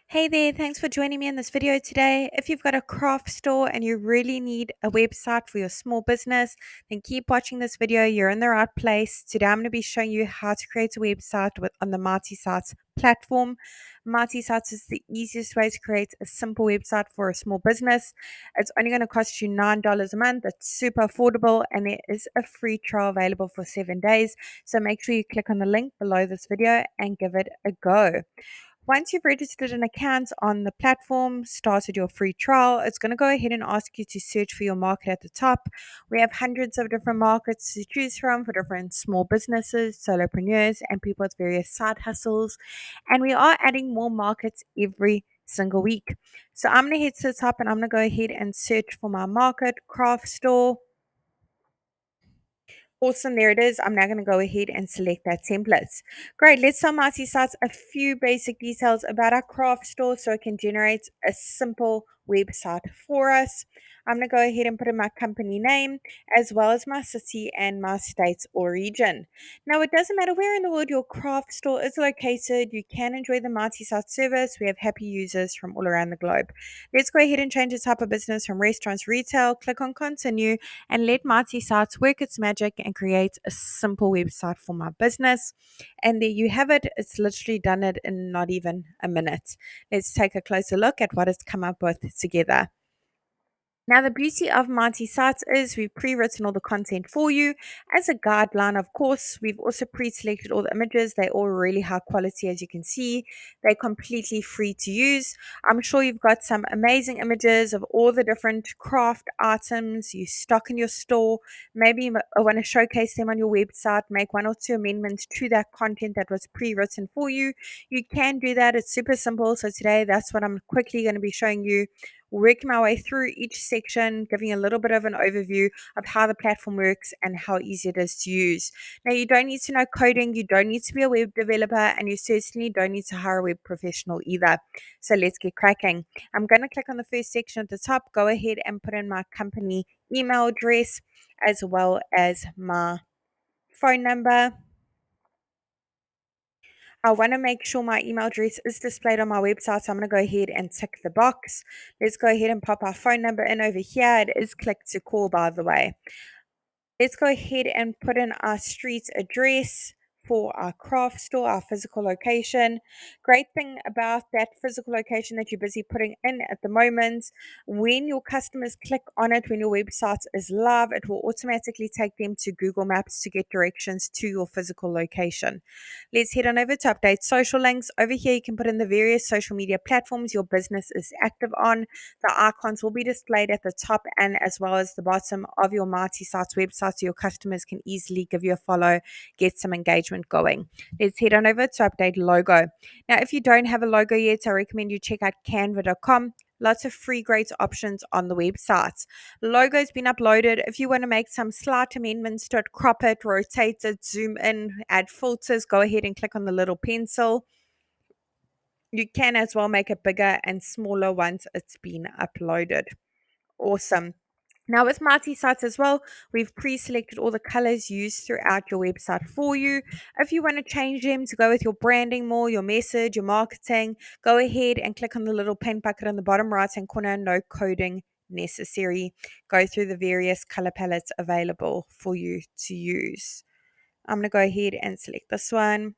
Hey there, thanks for joining me in this video today. If you've got a craft store and you really need a website for your small business, then keep watching this video. You're in the right place. Today I'm going to be showing you how to create a website on the Mighty Sites platform. Mighty Sites is the easiest way to create a simple website for a small business. It's only going to cost you $9 a month. It's super affordable and there is a free trial available for 7 days. So make sure you click on the link below this video and give it a go. Once you've registered an account on the platform, started your free trial, it's going to go ahead and ask you to search for your market at the top. We have hundreds of different markets to choose from for different small businesses, solopreneurs, and people with various side hustles. And we are adding more markets every single week. So I'm going to head to the top and I'm going to go ahead and search for my market, craft store. Awesome, there it is. I'm now going to go ahead and select that template. Great, let's tell Mighty Sites a few basic details about our craft store so it can generate a simple website for us. I'm going to go ahead and put in my company name as well as my city and my state or region. Now, it doesn't matter where in the world your craft store is located, you can enjoy the Mighty Sites service. We have happy users from all around the globe. Let's go ahead and change the type of business from restaurants, retail, click on continue and let Mighty Sites work its magic and create a simple website for my business. And there you have it. It's literally done it in not even a minute. Let's take a closer look at what it's come up with together. Now, the beauty of Mighty Sites is we've pre-written all the content for you. As a guideline, of course, we've also pre-selected all the images. They're all really high quality, as you can see. They're completely free to use. I'm sure you've got some amazing images of all the different craft items you stock in your store. Maybe you want to showcase them on your website, make one or two amendments to that content that was pre-written for you. You can do that. It's super simple. So today, that's what I'm quickly going to be showing you, working my way through each section, giving a little bit of an overview of how the platform works and how easy it is to use. Now, you don't need to know coding, you don't need to be a web developer, and you certainly don't need to hire a web professional either. So let's get cracking. I'm going to click on the first section at the top, go ahead and put in my company email address as well as my phone number. I want to make sure my email address is displayed on my website, so I'm going to go ahead and tick the box. Let's go ahead and pop our phone number in over here. It is click to call, by the way. Let's go ahead and put in our street address for our craft store, our physical location. Great thing about that physical location that you're busy putting in at the moment, when your customers click on it, when your website is live, it will automatically take them to Google Maps to get directions to your physical location. Let's head on over to update social links. Over here, you can put in the various social media platforms your business is active on. The icons will be displayed at the top and as well as the bottom of your Mighty Sites website so your customers can easily give you a follow, get some engagement going. Let's head on over to update logo. Now, if you don't have a logo yet, I recommend you check out canva.com. Lots of free great options on the website. Logo's been uploaded. If you want to make some slight amendments to it, crop it, rotate it, zoom in, add filters, go ahead and click on the little pencil. You can as well make it bigger and smaller once it's been uploaded. Awesome. Now with Mighty Sites as well, we've pre-selected all the colors used throughout your website for you. If you want to change them to go with your branding more, your message, your marketing, go ahead and click on the little pen bucket on the bottom right hand corner, no coding necessary. Go through the various color palettes available for you to use. I'm going to go ahead and select this one.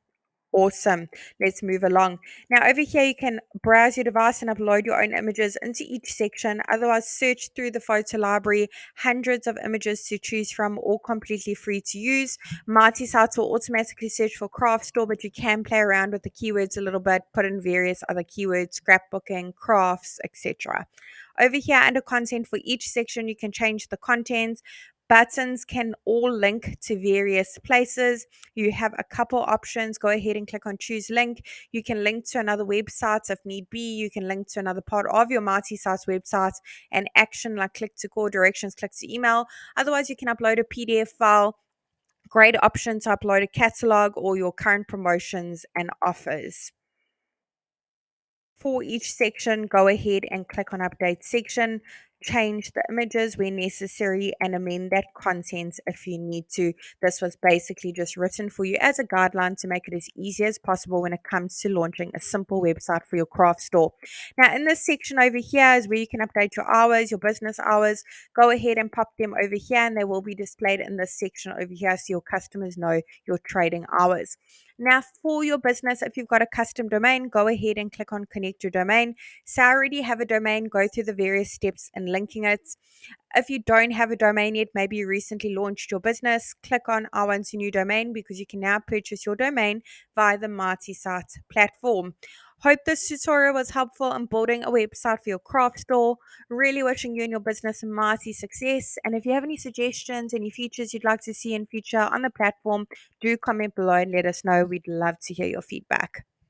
Awesome. Let's move along. Now, over here, you can browse your device and upload your own images into each section. Otherwise, search through the photo library, hundreds of images to choose from, all completely free to use. Mighty Sites will automatically search for craft store, but you can play around with the keywords a little bit, put in various other keywords, scrapbooking, crafts, etc. Over here, under content for each section, you can change the content. Buttons can all link to various places. You have a couple options. Go ahead and click on choose link. You can link to another website if need be. You can link to another part of your Mighty Sites website and action like click to call, directions, click to email. Otherwise, you can upload a PDF file. Great option to upload a catalog or your current promotions and offers. For each section, go ahead and click on update section. change the images where necessary, and amend that content if you need to. This was basically just written for you as a guideline to make it as easy as possible when it comes to launching a simple website for your craft store. Now, in this section over here is where you can update your hours, your business hours. Go ahead and pop them over here, and they will be displayed in this section over here so your customers know your trading hours. Now, for your business, if you've got a custom domain, go ahead and click on connect your domain. So, I already have a domain, go through the various steps in linking it. If you don't have a domain yet, maybe you recently launched your business, click on I want a new domain because you can now purchase your domain via the Mighty Site platform. Hope this tutorial was helpful in building a website for your craft store. Really wishing you and your business mighty success. And if you have any suggestions, any features you'd like to see in future on the platform, do comment below and let us know. We'd love to hear your feedback.